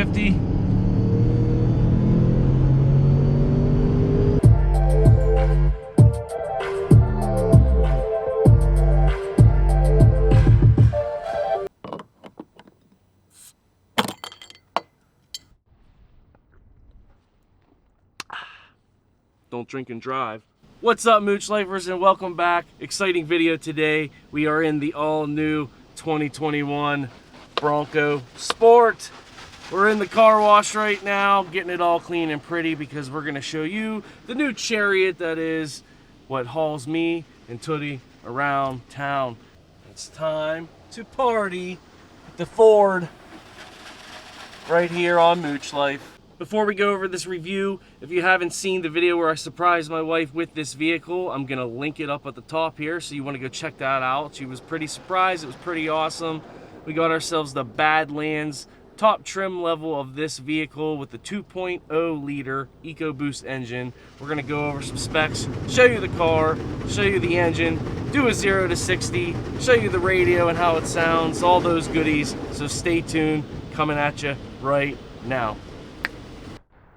350. Don't drink and drive. What's up, Mooch Lifers, and welcome back. Exciting video today. We are in the all-new 2021 Bronco Sport. We're in the car wash right now, getting it all clean and pretty because we're gonna show you the new chariot that is what hauls me and Tootie around town. It's time to party with the Ford right here on Mooch Life. Before we go over this review, if you haven't seen the video where I surprised my wife with this vehicle, I'm gonna link it up at the top here, so you wanna go check that out. She was pretty surprised, it was pretty awesome. We got ourselves the BADLANDS top trim level of this vehicle with the 2.0 liter EcoBoost engine. We're gonna go over some specs, show you the car, show you the engine, do a 0 to 60, show you the radio and how it sounds, all those goodies. So stay tuned, coming at you right now.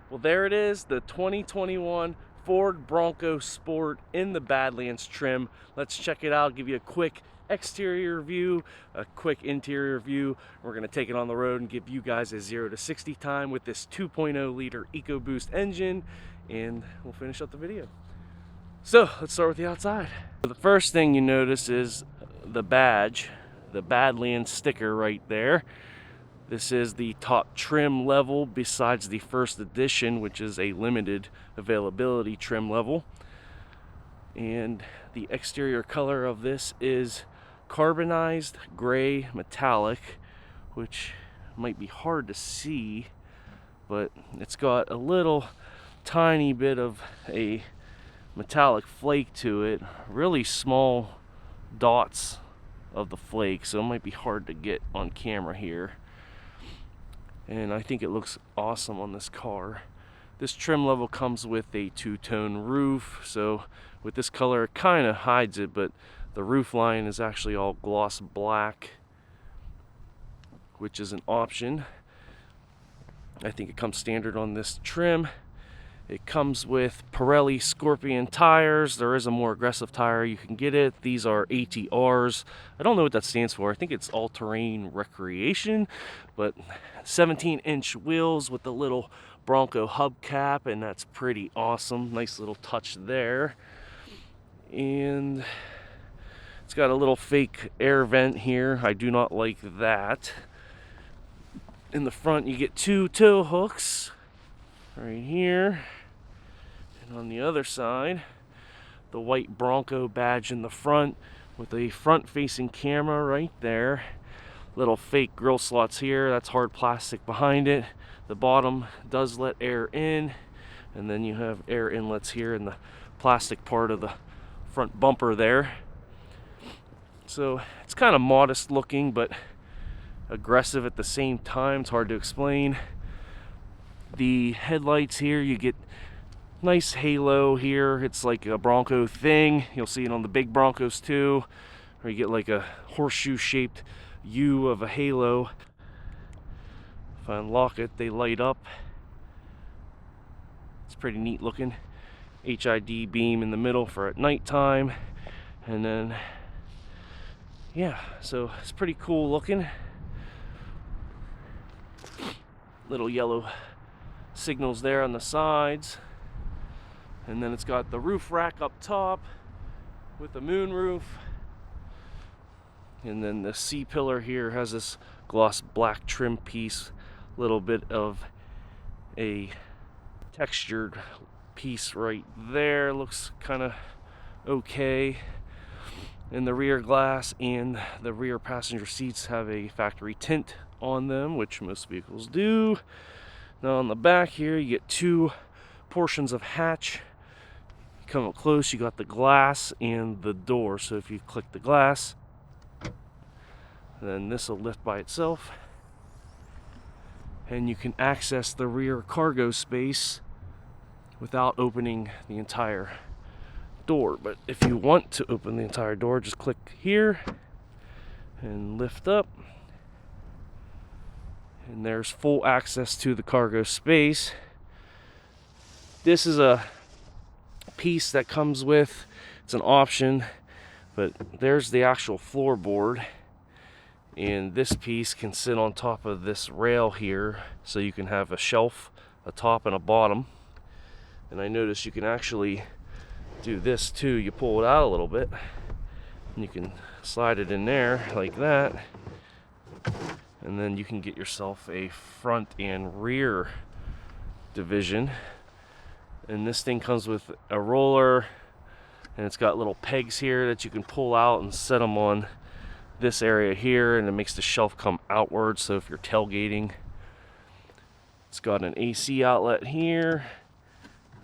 Well, there it is, the 2021 Ford Bronco Sport in the BADLANDS trim. Let's check it out, give you a quick exterior view, a quick interior view. We're gonna take it on the road and give you guys a 0 to 60 time with this 2.0 liter EcoBoost engine, and we'll finish up the video. So let's start with the outside. The first thing you notice is the badge, the BADLANDS sticker right there. This is the top trim level besides the first edition, which is a limited availability trim level. And the exterior color of this is carbonized gray metallic, which might be hard to see, but it's got a little tiny bit of a metallic flake to it, really small dots of the flake, so it might be hard to get on camera here. And I think it looks awesome on this car. This trim level comes with a two-tone roof, so with this color it kind of hides it, but the roof line is actually all gloss black, which is an option. I think it comes standard on this trim. It comes with Pirelli Scorpion tires. There is a more aggressive tire, you can get it. These are ATRs. I don't know what that stands for. I think it's all-terrain recreation, but 17-inch wheels with the little Bronco hubcap, and that's pretty awesome. Nice little touch there. And it's got a little fake air vent here. I do not like that. In the front you get two tow hooks right here. And on the other side, the white Bronco badge in the front with a front-facing camera right there. Little fake grill slots here, that's hard plastic behind it. The bottom does let air in, and then you have air inlets here in the plastic part of the front bumper there. So it's kind of modest looking, but aggressive at the same time. It's hard to explain. The headlights here, you get nice halo here. It's like a Bronco thing. You'll see it on the big Broncos too, where you get like a horseshoe shaped U of a halo. If I unlock it, they light up. It's pretty neat looking. HID beam in the middle for at nighttime. And then, yeah, so it's pretty cool looking. Little yellow signals there on the sides. And then it's got the roof rack up top with the moon roof. And then the C-pillar here has this gloss black trim piece, little bit of a textured piece right there. Looks kind of okay. And the rear glass and the rear passenger seats have a factory tint on them, which most vehicles do. Now on the back here you get two portions of hatch. You come up close, you got the glass and the door. So if you click the glass, then this will lift by itself, and you can access the rear cargo space without opening the entire door. But if you want to open the entire door, just click here and lift up, And there's full access to the cargo space. This is a piece that comes with, it's an option, but there's the actual floorboard. And this piece can sit on top of this rail here, so you can have a shelf, a top and a bottom. And I notice you can actually do this too. You pull it out a little bit and you can slide it in there like that, and then you can get yourself a front and rear division. And this thing comes with a roller, and it's got little pegs here that you can pull out and set them on this area here, and it makes the shelf come outward. So if you're tailgating, it's got an AC outlet here,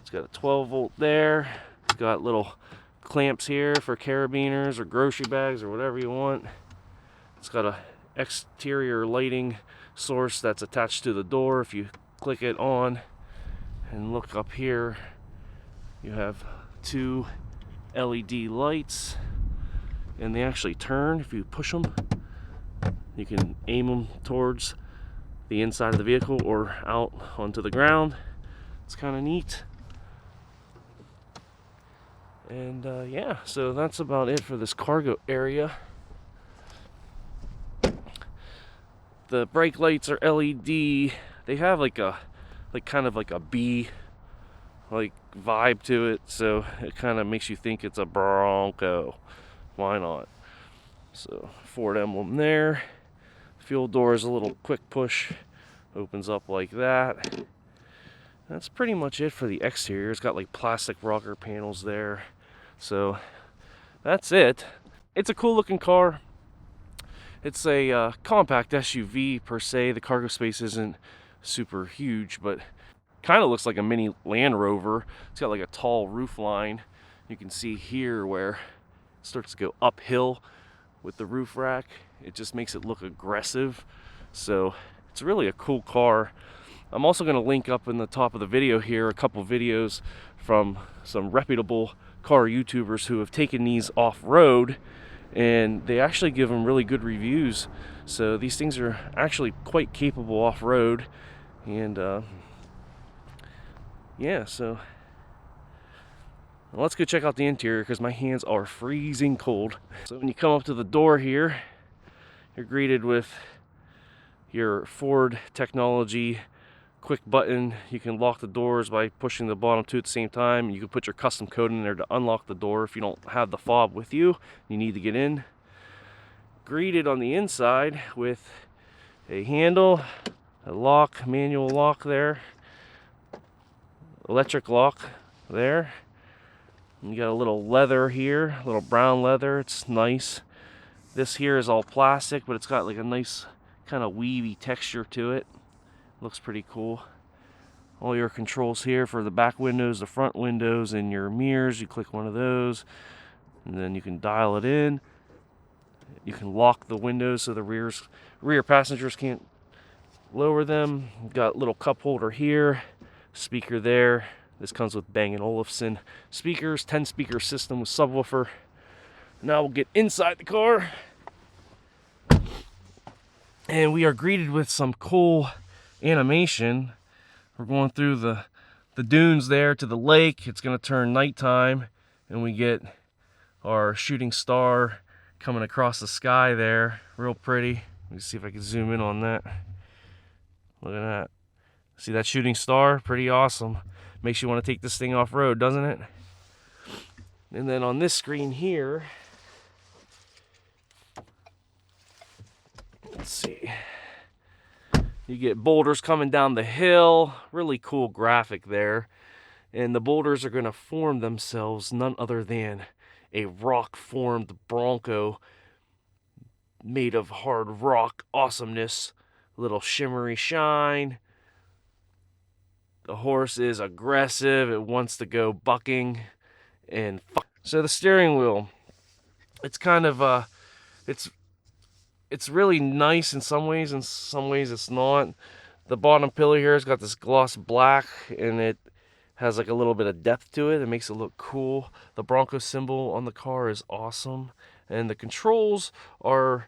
it's got a 12 volt there, it's got little clamps here for carabiners or grocery bags or whatever you want. It's got a exterior lighting source that's attached to the door. If you click it on and look up here, you have 2 LED lights, and they actually turn. If you push them, you can aim them towards the inside of the vehicle or out onto the ground. It's kind of neat. And yeah, so that's about it for this cargo area. The brake lights are LED. They have like kind of like a B vibe to it, so it kind of makes you think it's a Bronco. Why not? So Ford emblem there. Fuel door is a little quick push, opens up like that. That's pretty much it for the exterior. It's got like plastic rocker panels there. So that's it. It's a cool looking car. It's a compact SUV per se. The cargo space isn't super huge, but kind of looks like a mini Land Rover. It's got like a tall roof line. You can see here where it starts to go uphill with the roof rack. It just makes it look aggressive. So it's really a cool car. I'm also going to link up in the top of the video here a couple videos from some reputable car YouTubers who have taken these off-road, and they actually give them really good reviews. So these things are actually quite capable off-road. And yeah, so let's go check out the interior because my hands are freezing cold. So when you come up to the door here, you're greeted with your Ford technology quick button. You can lock the doors by pushing the bottom two at the same time. You can put your custom code in there to unlock the door if you don't have the fob with you. You need to get in. Greeted on the inside with a handle, a lock, manual lock there, electric lock there. You got a little leather here, a little brown leather. It's nice. This here is all plastic, but it's got like a nice kind of weavy texture to it. Looks pretty cool. All your controls here for the back windows, the front windows, and your mirrors. You click one of those, and then you can dial it in. You can lock the windows so the rear passengers can't lower them. You've got a little cup holder here, speaker there. This comes with Bang & Olufsen speakers, 10-speaker system with subwoofer. Now we'll get inside the car, and we are greeted with some cool animation. We're going through the dunes there to the lake. It's going to turn nighttime, and we get our shooting star coming across the sky there. Real pretty. Let me see if I can zoom in on that. Look at that. See that shooting star? Pretty awesome. Makes you want to take this thing off-road, doesn't it? And then on this screen here, let's see. You get boulders coming down the hill. Really cool graphic there. And the boulders are going to form themselves none other than a rock-formed Bronco made of hard rock awesomeness. A little shimmery shine. The horse is aggressive. It wants to go bucking and so the steering wheel, it's kind of it's really nice in some ways it's not. The bottom pillar here has got this gloss black, and it has like a little bit of depth to it. It makes it look cool. The Bronco symbol on the car is awesome, and the controls are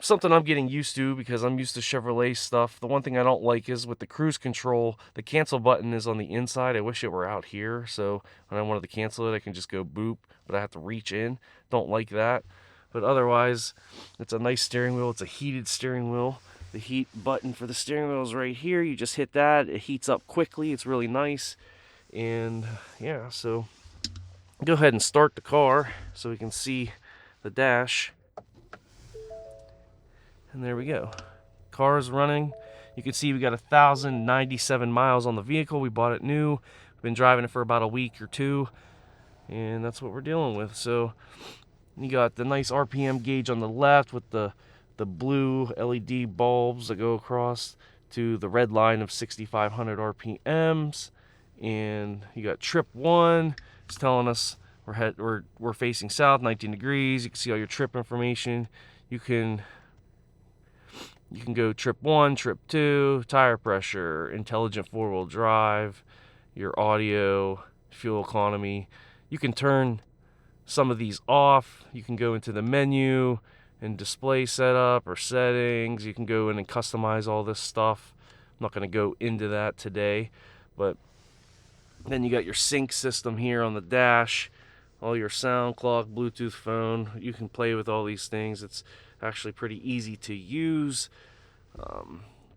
something I'm getting used to because I'm used to Chevrolet stuff. The one thing I don't like is with the cruise control, the cancel button is on the inside. I wish it were out here, so when I wanted to cancel it, I can just go boop, but I have to reach in. Don't like that. But otherwise, it's a nice steering wheel. It's a heated steering wheel. The heat button for the steering wheel is right here. You just hit that. It heats up quickly. It's really nice. And yeah, so go ahead and start the car so we can see the dash. And there we go. Car is running. You can see we got 1,097 miles on the vehicle. We bought it new. We've been driving it for about a week or two. And that's what we're dealing with. So you got the nice RPM gauge on the left with the blue LED bulbs that go across to the red line of 6,500 RPMs. And you got trip 1. It's telling us we're facing south, 19 degrees. You can see all your trip information. You can go trip 1, trip 2, tire pressure, intelligent 4-wheel drive, your audio, fuel economy. You can turn some of these off. You can go into the menu and display setup or settings. You can go in and customize all this stuff. I'm not going to go into that today, but then you got your sync system here on the dash, all your sound clock, Bluetooth phone. You can play with all these things. It's actually pretty easy to use.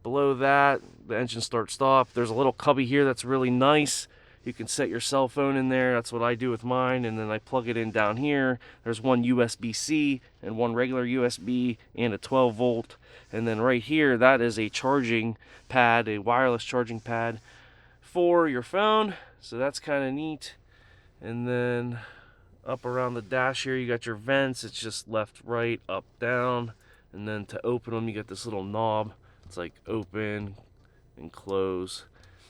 Below that, the engine start stop. There's a little cubby here that's really nice. You can set your cell phone in there. That's what I do with mine, and then I plug it in down here. There's one USB-C and one regular USB and a 12 volt. And then right here, that is a charging pad, a wireless charging pad for your phone. So that's kind of neat. And then up around the dash here, you got your vents. It's just left, right, up, down. And then to open them, you got this little knob. It's like open and close.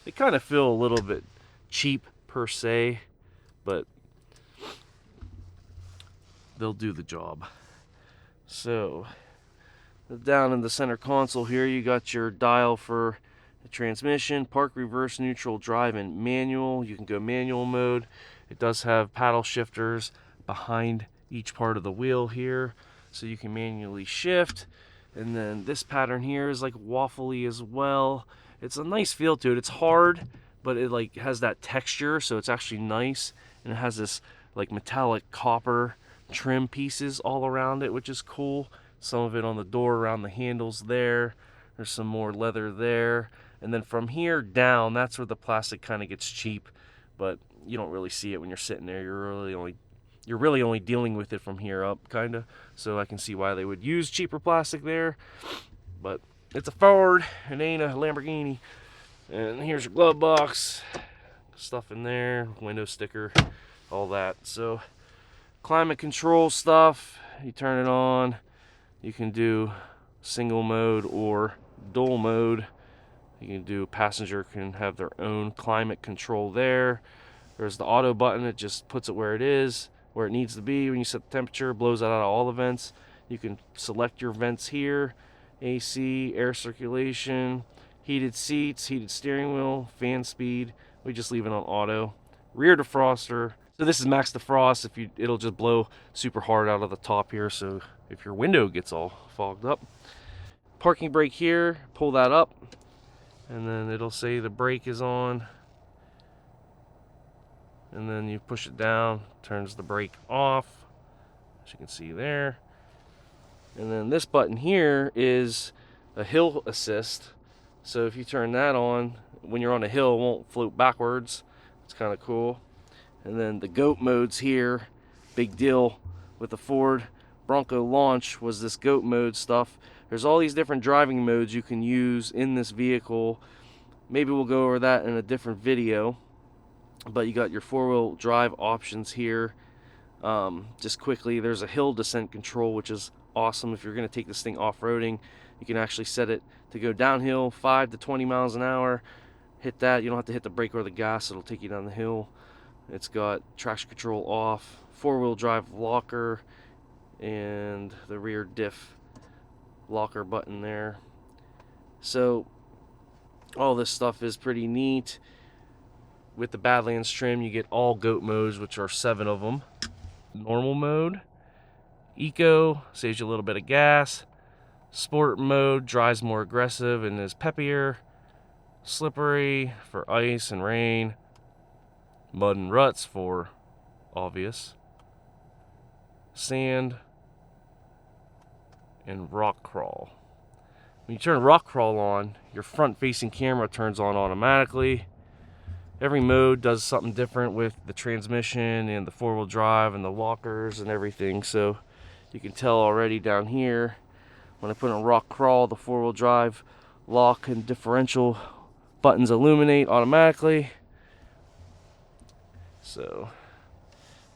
They kind of feel a little bit cheap per se, but they'll do the job. So down in the center console here, you got your dial for the transmission, park, reverse, neutral, drive, and manual. You can go manual mode. It does have paddle shifters behind each part of the wheel here, so you can manually shift. And then this pattern here is like waffly as well. It's a nice feel to it. It's hard, but it like has that texture, so it's actually nice. And it has this like metallic copper trim pieces all around it, which is cool. Some of it on the door around the handles there. There's some more leather there. And then from here down, that's where the plastic kind of gets cheap, but you don't really see it when you're sitting there. You're really only dealing with it from here up, kind of. So I can see why they would use cheaper plastic there. But it's a Ford. It ain't a Lamborghini. And here's your glove box. Stuff in there. Window sticker. All that. So climate control stuff. You turn it on. You can do single mode or dual mode. You can do passenger can have their own climate control there. There's the auto button. It just puts it where it is, where it needs to be. When you set the temperature, blows that out of all the vents. You can select your vents here. AC, air circulation, heated seats, heated steering wheel, fan speed. We just leave it on auto. Rear defroster. So this is max defrost. It'll just blow super hard out of the top here. So if your window gets all fogged up. Parking brake here. Pull that up, and then it'll say the brake is on. And then you push it down, turns the brake off, as you can see there. And then this button here is a hill assist. So if you turn that on, when you're on a hill, it won't float backwards. It's kind of cool. And then the GOAT modes here, big deal with the Ford Bronco launch was this GOAT mode stuff. There's all these different driving modes you can use in this vehicle. Maybe we'll go over that in a different video. But you got your 4-wheel drive options here. Just quickly, there's a hill descent control, which is awesome. If you're going to take this thing off-roading, you can actually set it to go downhill 5 to 20 miles an hour. Hit that. You don't have to hit the brake or the gas. It'll take you down the hill. It's got traction control off, 4-wheel drive locker, and the rear diff locker button there. So all this stuff is pretty neat. With the Badlands trim, you get all GOAT modes, which are 7 of them. Normal mode, Eco, saves you a little bit of gas. Sport mode drives more aggressive and is peppier. Slippery for ice and rain. Mud and ruts for obvious. Sand and rock crawl. When you turn rock crawl on, your front facing camera turns on automatically. Every mode does something different with the transmission and the four-wheel drive and the lockers and everything. So you can tell already down here, when I put on rock crawl, the four-wheel drive lock and differential buttons illuminate automatically. So,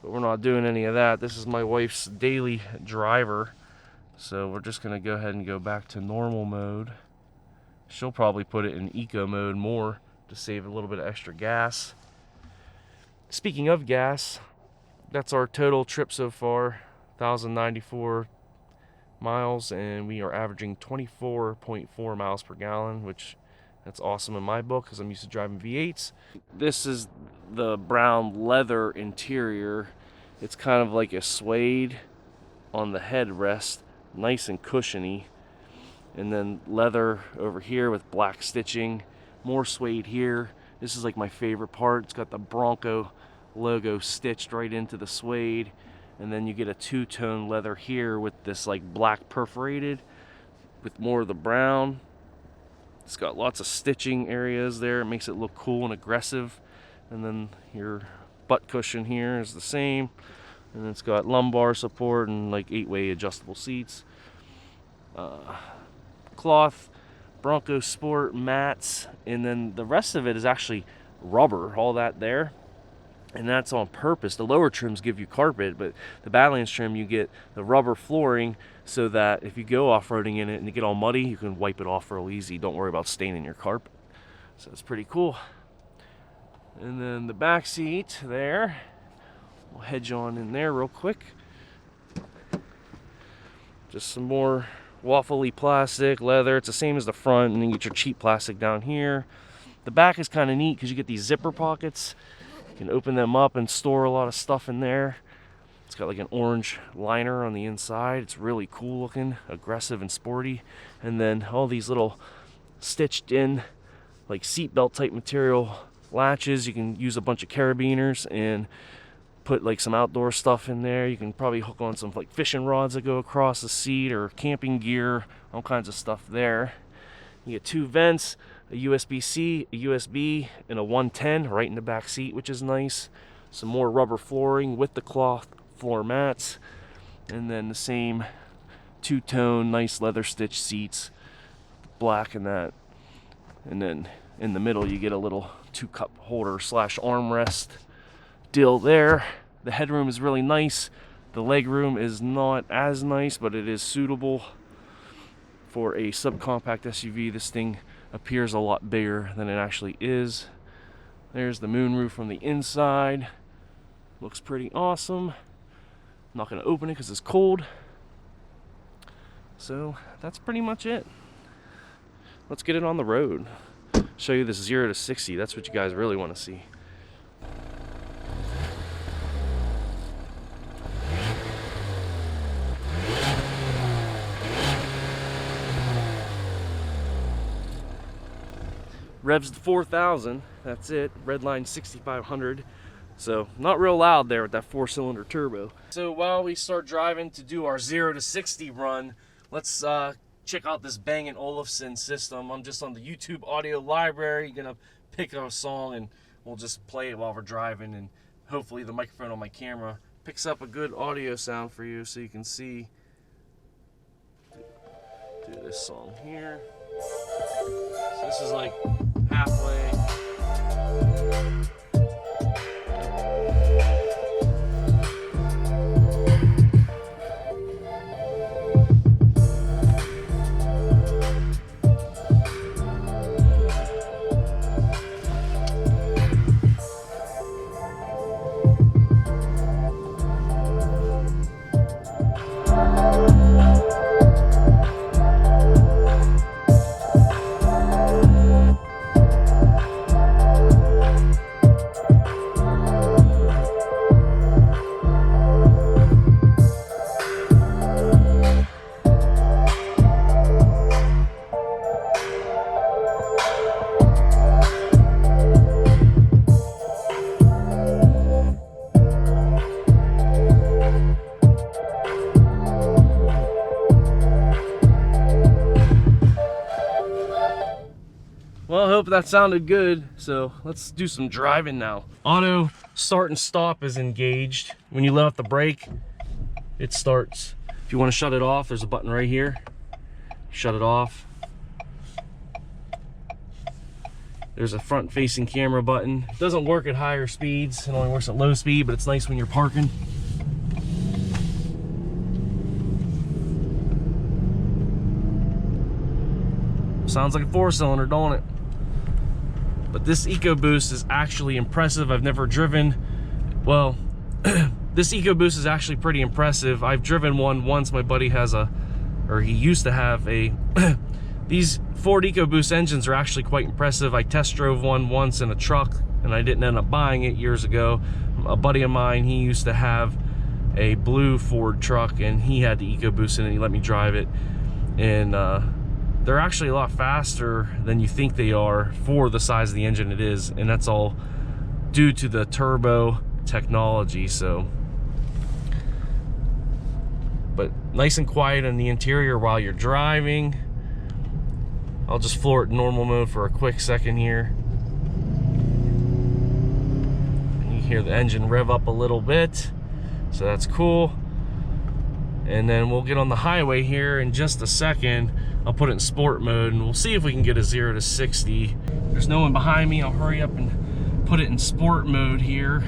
but we're not doing any of that. This is my wife's daily driver. So we're just gonna go ahead and go back to normal mode. She'll probably put it in eco mode more to save a little bit of extra gas. Speaking of gas, that's our total trip so far, 1,094 miles, and we are averaging 24.4 miles per gallon, which that's awesome in my book because I'm used to driving V8s. This is the brown leather interior. It's kind of like a suede on the headrest, nice and cushiony, and then leather over here with black stitching, more suede here. This is like my favorite part. It's got the Bronco logo stitched right into the suede, and then you get a two-tone leather here with this like black perforated with more of the brown. It's got lots of stitching areas there. It makes it look cool and aggressive. And then your butt cushion here is the same. And it's got lumbar support and like 8-way adjustable seats. Cloth, Bronco Sport mats, and then the rest of it is actually rubber, all that there. And that's on purpose. The lower trims give you carpet, but the Badlands trim you get the rubber flooring so that if you go off-roading in it and you get all muddy, you can wipe it off real easy. Don't worry about staining your carpet. So it's pretty cool. And then the back seat there, we'll hedge on in there real quick. Just some more waffly plastic, leather. It's the same as the front, and then you get your cheap plastic down here. The back is kind of neat because you get these zipper pockets. You can open them up and store a lot of stuff in there. It's got like an orange liner on the inside. It's really cool looking, aggressive and sporty. And then all these little stitched in like seatbelt type material latches. You can use a bunch of carabiners and put like some outdoor stuff in there. You can probably hook on some like fishing rods that go across the seat or camping gear, all kinds of stuff there. You get two vents, a USB-C, a USB, and a 110 right in the back seat, which is nice. Some more rubber flooring with the cloth floor mats, and then the same two-tone nice leather stitched seats, black and that. And then in the middle you get a little 2-cup holder / armrest deal there. The headroom is really nice. The leg room is not as nice, but it is suitable for a subcompact SUV. This thing appears a lot bigger than it actually is. There's the moonroof from the inside. Looks pretty awesome. I'm not going to open it because it's cold. So that's pretty much it. Let's get it on the road. Show you this 0 to 60. That's what you guys really want to see. Revs to 4,000, that's it. Redline 6,500. So not real loud there with that 4-cylinder turbo. So while we start driving to do our 0 to 60 run, let's check out this Bang & Olufsen system. I'm just on the YouTube audio library, gonna pick up a song and we'll just play it while we're driving, and hopefully the microphone on my camera picks up a good audio sound for you so you can see. Do this song here. So this is like halfway. Well, I hope that sounded good. So let's do some driving now. Auto start and stop is engaged. When you let off the brake, it starts. If you want to shut it off, there's a button right here. Shut it off. There's a front facing camera button. It doesn't work at higher speeds. It only works at low speed, but it's nice when you're parking. Sounds like a 4-cylinder, don't it? But this EcoBoost is actually impressive. I've never driven, well, this EcoBoost is actually pretty impressive. I've driven one once. My buddy has he used to have a, these Ford EcoBoost engines are actually quite impressive. I test drove one once in a truck and I didn't end up buying it years ago. A buddy of mine, he used to have a blue Ford truck and he had the EcoBoost in it. He let me drive it. And they're actually a lot faster than you think they are for the size of the engine it is, and that's all due to the turbo technology. So, but nice and quiet in the interior while you're driving. I'll just floor it in normal mode for a quick second here. And you hear the engine rev up a little bit, so that's cool. And then we'll get on the highway here in just a second. I'll put it in sport mode and we'll see if we can get a 0 to 60. There's no one behind me. I'll hurry up and put it in sport mode here.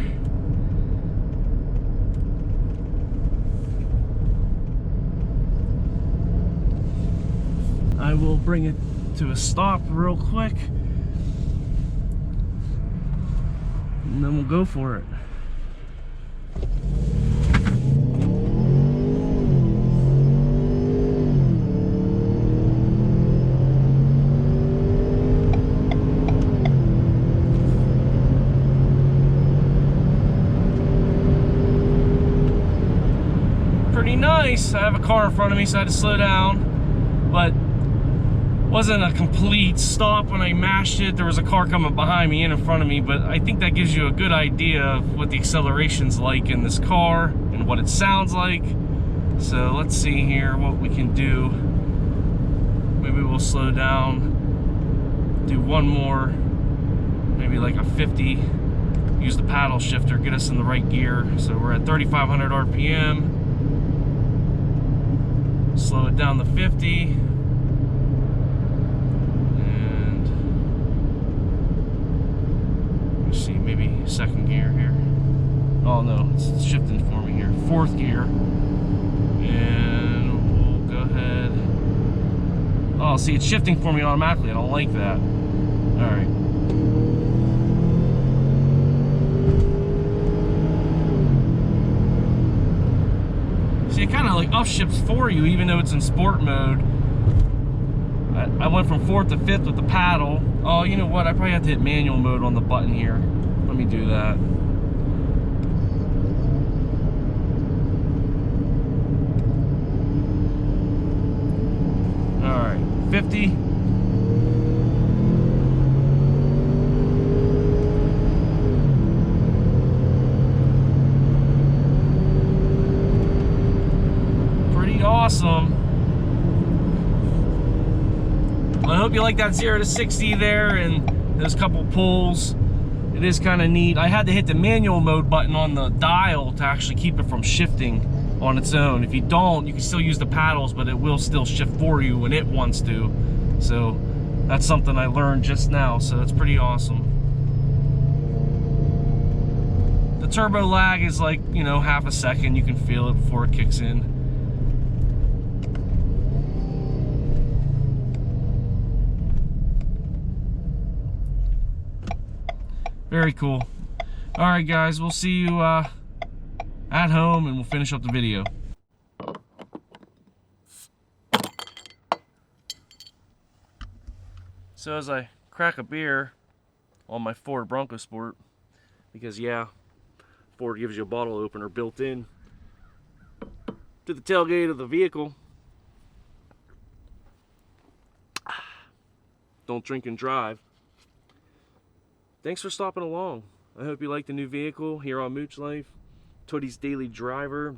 I will bring it to a stop real quick. And then we'll go for it. Nice. I have a car in front of me, so I had to slow down, but wasn't a complete stop when I mashed it. There was a car coming behind me and in front of me, but I think that gives you a good idea of what the acceleration's like in this car and what it sounds like. So let's see here what we can do. Maybe we'll slow down, do one more, maybe like a 50, use the paddle shifter, get us in the right gear. So we're at 3,500 RPM. Slow it down to 50, and let me see, maybe second gear here. Oh no, it's shifting for me here. Fourth gear, and we'll go ahead. Oh, see, it's shifting for me automatically. I don't like that. All right. It kind of like upshifts for you even though it's in sport mode. I went from 4th to 5th with the paddle. Oh, you know what? I probably have to hit manual mode on the button here. Let me do that. All right, 50. Awesome. I hope you like that 0 to 60 there and those couple pulls. It is kind of neat. I had to hit the manual mode button on the dial to actually keep it from shifting on its own. If you don't, you can still use the paddles, but it will still shift for you when it wants to. So that's something I learned just now, so that's pretty awesome. The turbo lag is like, you know, half a second. You can feel it before it kicks in. Very cool. All right, guys, we'll see you at home and we'll finish up the video. So as I crack a beer on my Ford Bronco Sport, because yeah, Ford gives you a bottle opener built in to the tailgate of the vehicle. Don't drink and drive. Thanks for stopping along. I hope you like the new vehicle here on Mooch Life, Tootie's Daily Driver.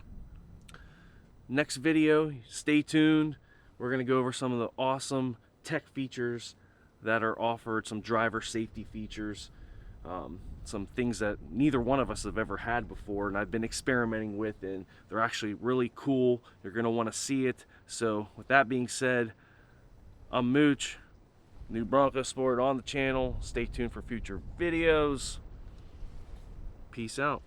Next video, stay tuned. We're gonna go over some of the awesome tech features that are offered, some driver safety features, some things that neither one of us have ever had before, and I've been experimenting with, and they're actually really cool. You're gonna want to see it. So with that being said, I'm Mooch, new Bronco Sport on the channel. Stay tuned for future videos. Peace out.